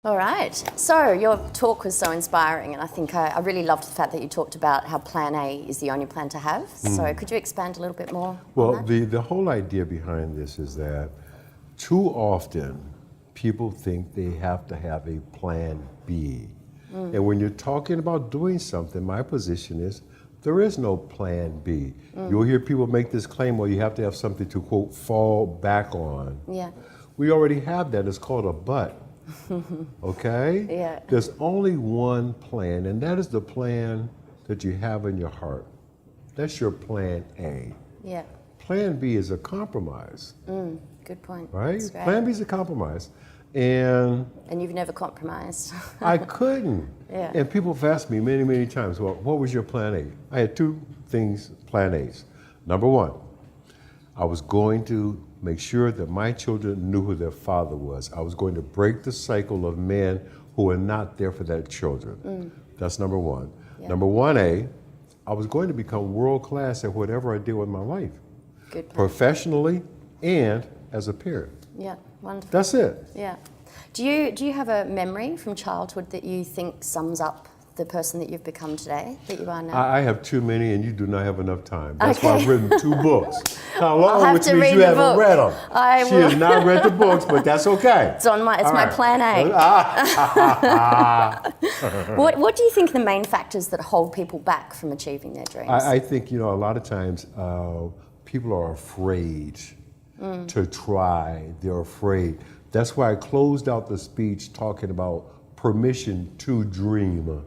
All right. So your talk was so inspiring, and I think I really loved the fact that you talked about how Plan A is the only plan to have. So could you expand a little bit more Well, on that? the whole idea behind this is that too often people think they have to have a plan B. And when you're talking about doing something, my position is there is no plan B. You'll hear people make this claim, well, you have to have something to, quote, fall back on. Yeah. We already have that. It's called a but. Okay? Yeah. There's only one plan, and that is the plan that you have in your heart. That's your plan A. Yeah. Plan B is a compromise, Good point. right? That's great. Plan B is a compromise. And And you've never compromised. I couldn't. Yeah. And people have asked me many, many times, well, what was your plan A? I had two things, plan A's. Number one, I was going to make sure that my children knew who their father was. I was going to break the cycle of men who were not there for their children. That's number one. Yeah. Number 1A, I was going to become world class at whatever I did with my life, Good plan. professionally and as a parent. Yeah. Wonderful. That's it. Yeah. Do you have a memory from childhood that you think sums up the person that you've become today, that you are now? I have too many, and you do not have enough time. That's why Okay. I've written 2 books. How long? I'll have Which to means read you the haven't book. read them. I She will. has not read the books, but that's okay. It's on my. It's All my right. plan A. What do you think the main factors that hold people back from achieving their dreams? I think, a lot of times people are afraid to try. They're afraid. That's why I closed out the speech talking about permission to dream.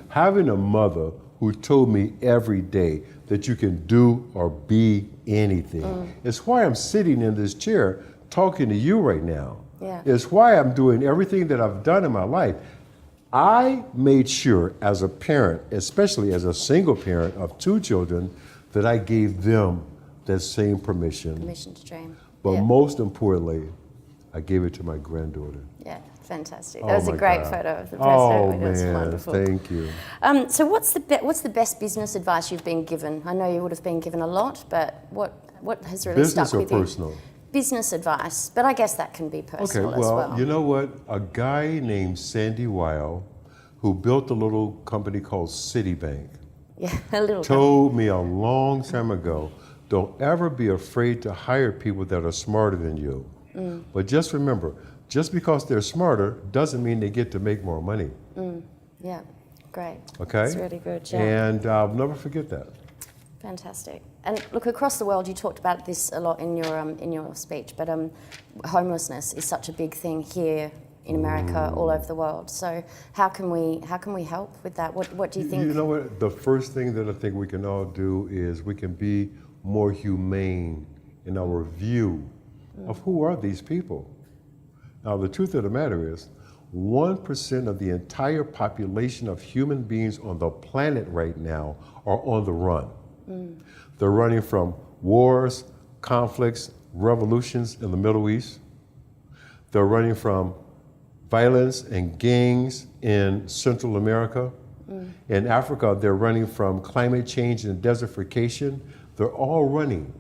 Having a mother who told me every day that you can do or be anything. It's why I'm sitting in this chair talking to you right now. Yeah. It's why I'm doing everything that I've done in my life. I made sure as a parent, especially as a single parent of 2 children, that I gave them that same permission. Permission to dream. But Yeah. most importantly, I gave it to my granddaughter. Yeah, fantastic. Oh That was a my great God. photo of the Oh president. It was man, wonderful. thank you. So what's the best business advice you've been given? I know you would have been given a lot, but what has really Business stuck or with you? personal? Business advice, but I guess that can be Okay, personal as well, well. you know what? A guy named Sandy Weil, who built a little company called Citibank, Yeah, a little. told me a long time ago, don't ever be afraid to hire people that are smarter than you. But just remember, just because they're smarter doesn't mean they get to make more money. Yeah, great. Okay? That's really good. Yeah. And I'll never forget that. Fantastic. And look, across the world, you talked about this a lot in your speech, but homelessness is such a big thing here in America, all over the world. So how can we help with that? What do you think? You know what? The first thing that I think we can all do is we can be more humane in our view of who are these people. Now, the truth of the matter is, 1% of the entire population of human beings on the planet right now are on the run. They're running from wars, conflicts, revolutions in the Middle East. They're running from violence and gangs in Central America. In Africa, they're running from climate change and desertification. They're all running.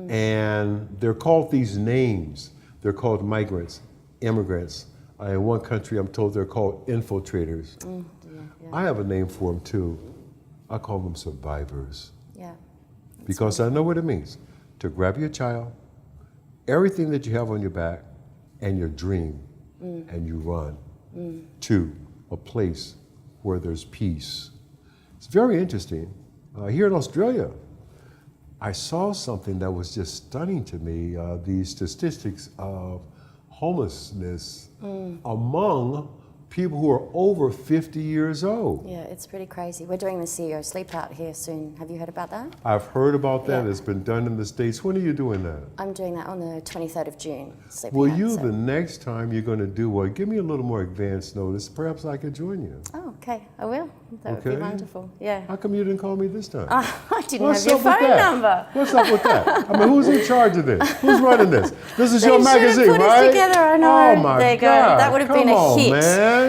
And they're called these names. They're called migrants, immigrants. In one country, I'm told they're called infiltrators. I have a name for them too. I call them survivors. Yeah. Because I know what it means to grab your child, everything that you have on your back, and your dream, and you run to a place where there's peace. It's very interesting. Here in Australia, I saw something that was just stunning to me, the statistics of homelessness among people who are over 50 years old. Yeah, it's pretty crazy. We're doing the CEO Sleep Out here soon. Have you heard about that? I've heard about that. Yeah. It's been done in the States. When are you doing that? I'm doing that on the 23rd of June. Sleeping Well, Out, you, so- the next time you're going to do one, give me a little more advance notice. Perhaps I could join you. Oh, okay. I will. That would Okay. be wonderful. Yeah. How come you didn't call me this time? I didn't What's have your up with phone that? number. What's up with that? I mean, who's in charge of this? Who's running this? This is your They should have magazine, put us right? together, I know. Oh my There you go. God! That would have Come been a on, hit. man.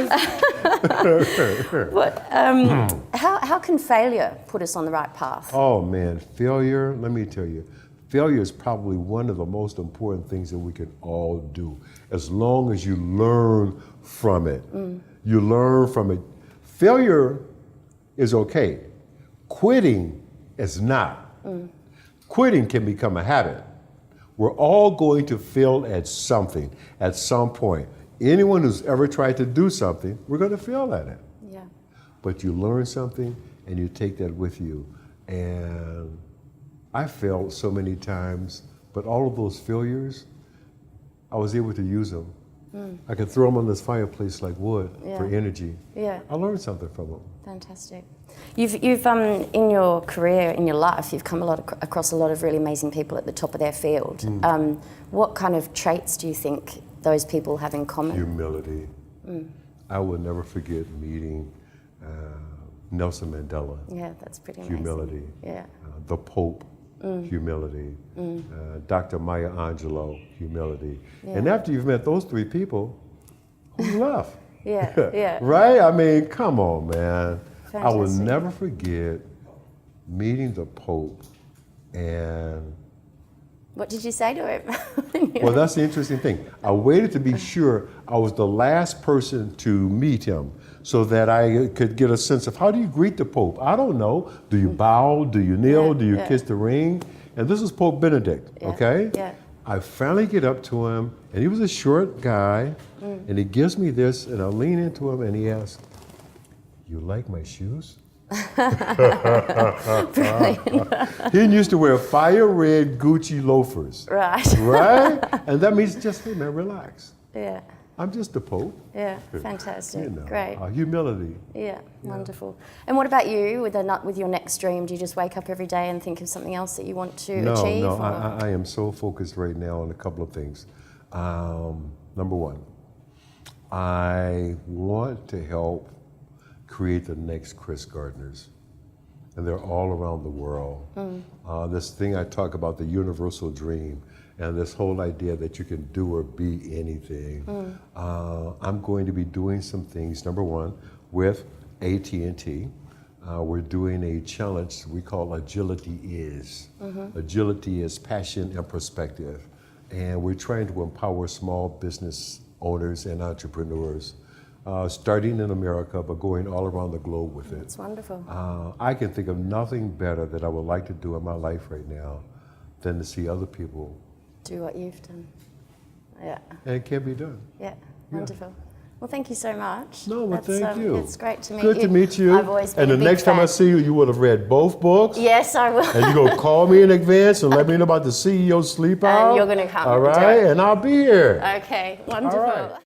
How can failure put us on the right path? Oh man, failure. Let me tell you, Failure is probably one of the most important things that we can all do, as long as you learn from it. You learn from it. Failure is okay. Quitting is not. Quitting can become a habit. We're all going to fail at something, at some point. Anyone who's ever tried to do something, we're going to fail at it. Yeah. But you learn something and you take that with you. And I failed so many times, but all of those failures, I was able to use them. I could throw them on this fireplace like wood for energy. Yeah. I learned something from them. Fantastic. You've in your career, in your life, you've come across a lot of really amazing people at the top of their field. What kind of traits do you think those people have in common? Humility. I will never forget meeting Nelson Mandela. Yeah, that's pretty amazing. Humility. Yeah. The Pope. Humility. Dr. Maya Angelou. Humility. Yeah. And after you've met those three people, who's left? Yeah. Right? I mean, come on, man. Fantastic. I will never forget meeting the Pope and... What did you say to him? Well, that's the interesting thing. I waited to be sure I was the last person to meet him so that I could get a sense of how do you greet the Pope? I don't know. Do you bow? Do you kneel? Do you kiss the ring? And this is Pope Benedict, okay? Yeah. I finally get up to him, and he was a short guy, and he gives me this, and I lean into him, and he asks, "You like my shoes?" He used to wear fire red Gucci loafers. Right. Right? And that means just, hey man, relax. Yeah. I'm just the Pope. Yeah. Fantastic. You know, Great. Humility. Yeah. Wonderful. And what about you with your next dream? Do you just wake up every day and think of something else that you want to achieve? No, I am so focused right now on a couple of things. Number one, I want to help create the next Chris Gardners. And they're all around the world. This thing I talk about, the universal dream, and this whole idea that you can do or be anything. I'm going to be doing some things, number one, with AT&T. We're doing a challenge we call Agility Is. Agility is passion and perspective. And we're trying to empower small business owners and entrepreneurs, starting in America, but going all around the globe with it. It's wonderful. I can think of nothing better that I would like to do in my life right now than to see other people Do what you've done. Yeah. and it can be done. Yeah. Wonderful. Well, thank you so much. No, well, thank you. It's great to meet Good you. to meet you. I've always been and a the big next time I fan. see you, you would have read both books. Yes, I will. And you're going to call me in advance and let me know about the CEO Sleep Out. And you're going to come. All and do right, it. and I'll be here. Okay. Wonderful. All right.